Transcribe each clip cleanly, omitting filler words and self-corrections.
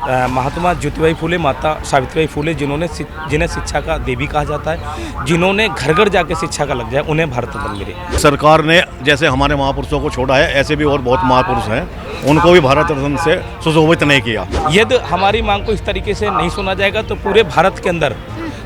महात्मा ज्योतिबाई फुले, माता सावित्रीबाई फुले, जिन्हें शिक्षा का देवी कहा जाता है, जिन्होंने घर घर जाके शिक्षा का लग जाए, उन्हें भारत रत्न मिले। सरकार ने जैसे हमारे महापुरुषों को छोड़ा है, ऐसे भी और बहुत महापुरुष हैं, उनको भी भारत रत्न से सुशोभित नहीं किया। यदि हमारी मांग को इस तरीके से नहीं सुना जाएगा तो पूरे भारत के अंदर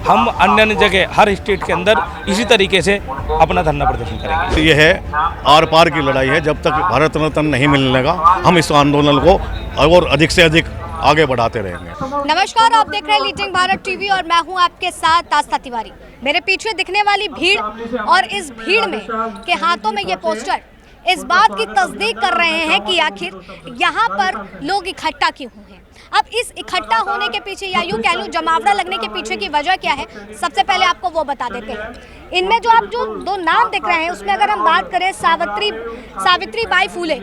हम अन्य जगह हर स्टेट के अंदर इसी तरीके से अपना धरना प्रदर्शन करेंगे। ये है आर पार की लड़ाई है। जब तक भारत रत्न नहीं मिलने लगा, हम इस आंदोलन को और अधिक से अधिक आगे बढ़ाते रहेंगे। नमस्कार, आप देख रहे हैं लीडिंग भारत टीवी और मैं हूं आपके साथ आस्था तिवारी। मेरे पीछे दिखने वाली भीड़ और इस भीड़ में के हाथों में ये पोस्टर इस बात की तस्दीक कर रहे हैं कि आखिर यहाँ पर लोग इकट्ठा क्यों हुए हैं। अब इस इकट्ठा होने के पीछे या यूँ कह लूँ जमावड़ा लगने के पीछे की वजह क्या है, सबसे पहले आपको वो बता देते हैं। इनमें जो आप जो दो नाम देख रहे हैं उसमें अगर हम बात करें सावित्रीबाई फुले,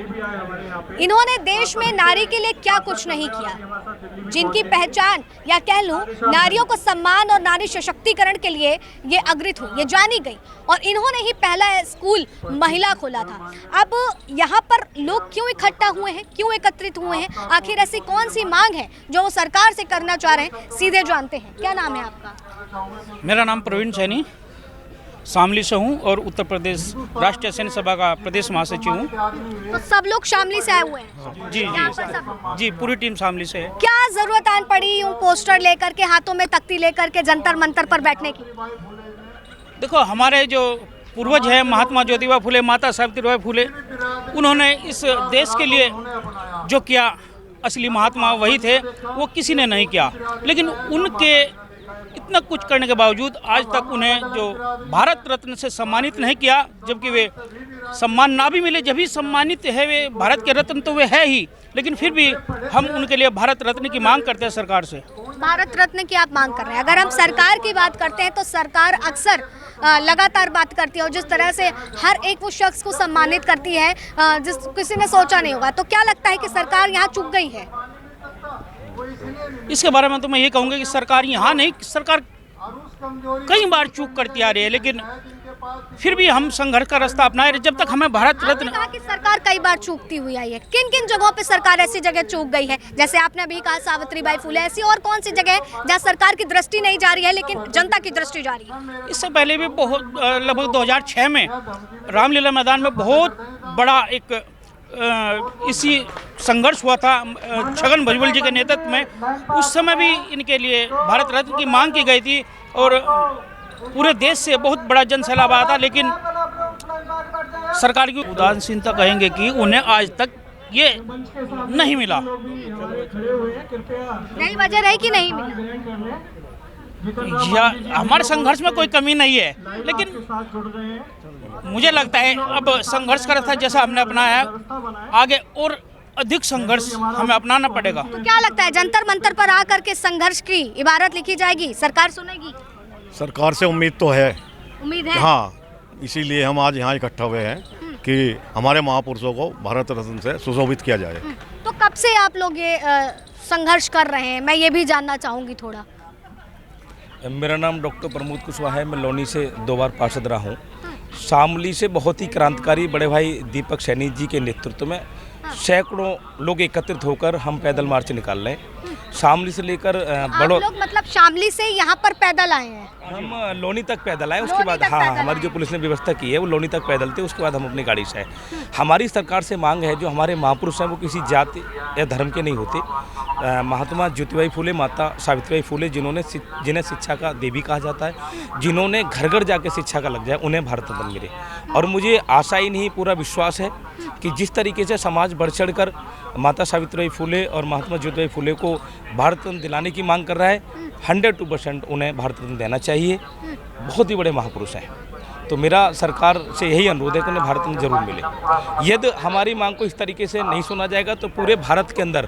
इन्होंने देश में नारी के लिए क्या कुछ नहीं किया, जिनकी पहचान या कह लूँ नारियों को सम्मान और नारी सशक्तिकरण के लिए ये अग्रहित हुई, ये जानी गई और इन्होंने ही पहला स्कूल महिला खोला था। अब यहाँ पर लोग क्यों इकट्ठा हुए हैं, क्यों एकत्रित हुए हैं, आखिर ऐसी कौन सी मांग है जो वो सरकार से करना चाह रहे हैं, सीधे जानते हैं। क्या नाम है आपका? मेरा नाम प्रवीण सैनी, शामली से हूँ और उत्तर प्रदेश राष्ट्रीय सैन्य सभा का प्रदेश महासचिव हूँ। तो सब लोग शामली से आए हुए हैं? जी जी, पूरी टीम शामली से है। क्या जरूरत आन पड़ी यूँ पोस्टर लेकर के, हाथों में तख्ती लेकर के जंतर मंतर पर बैठने की? देखो, हमारे जो पूर्वज है महात्मा ज्योतिबा फुले, माता सावित्रीबाई फुले, उन्होंने इस देश के लिए जो किया, असली महात्मा वही थे, वो किसी ने नहीं किया। लेकिन उनके इतना कुछ करने के बावजूद आज तक उन्हें जो भारत रत्न से सम्मानित नहीं किया, जबकि वे सम्मान ना भी मिले, जब भी सम्मानित है वे भारत के रत्न तो वे है ही, लेकिन फिर भी हम उनके लिए भारत रत्न की मांग करते हैं सरकार से। भारत रत्न की आप मांग कर रहे हैं। अगर हम सरकार की बात करते हैं तो सरकार अक्सर लगातार बात करती है और जिस तरह से हर एक वो शख्स को सम्मानित करती है जिस किसी ने सोचा नहीं होगा, तो क्या लगता है कि सरकार यहाँ चूक गई है? इसके बारे में तो मैं ये कहूँगा कि सरकार यहाँ नहीं, सरकार कई बार चूक करती आ रही है, लेकिन फिर भी हम संघर्ष का रास्ता अपनाए रहे जब तक हमें भारत रत्न। कहा कि सरकार कई बार चूकती हुई आई है, किन किन जगहों पे सरकार ऐसी जगह चूक गई है? जैसे आपने अभी कहा सावित्रीबाई फुले, ऐसी और कौन सी जगह है जहाँ सरकार की दृष्टि नहीं जा रही है लेकिन जनता की दृष्टि जा रही है? इससे पहले भी बहुत लगभग 2006 में रामलीला मैदान में बहुत बड़ा एक इसी संघर्ष हुआ था छगन भुजबल जी के नेतृत्व में। उस समय भी इनके लिए भारत रत्न की मांग की गई थी और पूरे देश से बहुत बड़ा जन सैलाब आया था, लेकिन सरकार की उदासीनता कहेंगे कि उन्हें आज तक ये नहीं मिला। नई वजह रही कि नहीं मिला? हमारे संघर्ष में कोई कमी नहीं है, लेकिन मुझे लगता है अब संघर्ष का रास्ता जैसा हमने अपनाया है, आगे और अधिक संघर्ष हमें अपनाना पड़ेगा। तो क्या लगता है जंतर मंतर पर आकर के संघर्ष की इबारत लिखी जाएगी, सरकार सुनेगी? सरकार से उम्मीद तो है, उम्मीद है। हाँ, इसीलिए हम आज यहाँ इकट्ठा हुए हैं कि हमारे महापुरुषों को भारत रत्न से सुशोभित किया जाए। तो कब से आप लोग ये संघर्ष कर रहे हैं, मैं ये भी जानना चाहूँगी थोड़ा। मेरा नाम डॉक्टर प्रमोद कुशवाहा है, मैं लोनी से 2 बार पार्षद रहा हूँ। शामली से बहुत ही क्रांतिकारी बड़े भाई दीपक सैनी जी के नेतृत्व में सैकड़ों लोग एकत्रित होकर हम पैदल मार्च निकाल रहे हैं। शामली से लेकर बड़ो लोग मतलब शामली से यहाँ पर पैदल आए हैं? हम लोनी तक पैदल आए, उसके बाद हाँ, हमारी जो पुलिस ने व्यवस्था की है वो लोनी तक पैदल थे, उसके बाद हम अपनी गाड़ी से आए। हमारी सरकार से मांग है, जो हमारे महापुरुष हैं वो किसी जाति या धर्म के नहीं होते। महात्मा ज्योतिबाई फुले, माता सावित्रीबाई फुले, जिन्हें शिक्षा का देवी कहा जाता है, जिन्होंने घर घर जाके शिक्षा का लग जाए, उन्हें भारत रत्न मिले। और मुझे आशा ही नहीं, पूरा विश्वास है कि जिस तरीके से समाज बढ़ चढ़ कर माता सावित्रीबाई फुले और महात्मा ज्योतिबाई फुले को भारत रत्न दिलाने की मांग कर रहा है, 100% उन्हें भारत रत्न देना चाहिए। बहुत ही बड़े महापुरुष हैं, तो मेरा सरकार से यही अनुरोध है कि उन्हें भारत रत्न जरूर मिले। यदि हमारी मांग को इस तरीके से नहीं सुना जाएगा तो पूरे भारत के अंदर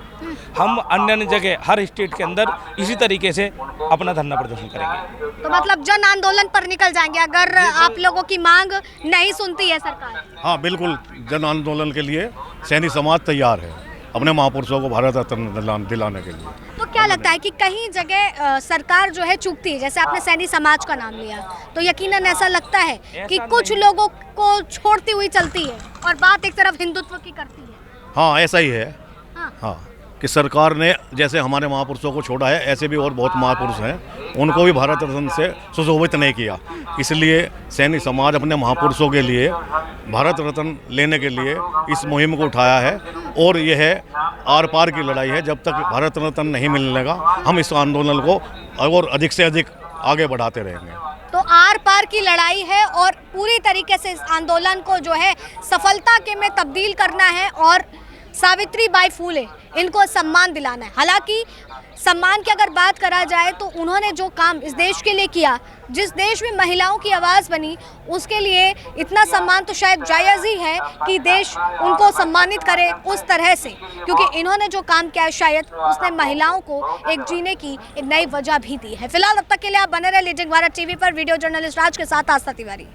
हम अन्य जगह हर स्टेट के अंदर इसी तरीके से अपना धरना प्रदर्शन करेंगे। तो मतलब जन आंदोलन पर निकल जाएंगे अगर आप लोगों की मांग नहीं सुनती है सरकार? हाँ, बिल्कुल, जन आंदोलन के लिए सैनिक समाज तैयार है अपने महापुरुषों को भारत रत्न दिलाने के लिए। तो क्या लगता है कि कहीं जगह सरकार जो है चूकती है, जैसे आपने सैनी समाज का नाम लिया, तो यकीनन ऐसा लगता है कि कुछ लोगों को छोड़ती हुई चलती है और बात एक तरफ हिंदुत्व की करती है? हाँ, ऐसा ही है। हाँ। हाँ, कि सरकार ने जैसे हमारे महापुरुषों को छोड़ा है, ऐसे भी और बहुत महापुरुष हैं, उनको भी भारत रत्न से सुशोभित नहीं किया। इसलिए सैनिक समाज अपने महापुरुषों के लिए भारत रत्न लेने के लिए इस मुहिम को उठाया है। और यह आर पार की लड़ाई है। जब तक भारत रत्न नहीं मिलने का, हम इस आंदोलन को और अधिक से अधिक आगे बढ़ाते रहेंगे। तो आर पार की लड़ाई है और पूरी तरीके से इस आंदोलन को जो है सफलता के में तब्दील करना है और सावित्रीबाई फुले इनको सम्मान दिलाना है। हालांकि सम्मान की अगर बात करा जाए तो उन्होंने जो काम इस देश के लिए किया, जिस देश में महिलाओं की आवाज़ बनी, उसके लिए इतना सम्मान तो शायद जायज़ ही है कि देश उनको सम्मानित करे उस तरह से, क्योंकि इन्होंने जो काम किया है शायद उसने महिलाओं को एक जीने की एक नई वजह भी दी है। फिलहाल अब तक के लिए आप बने रहे लीजिंग भारत टीवी पर। वीडियो जर्नलिस्ट राज के साथ आस्था तिवारी।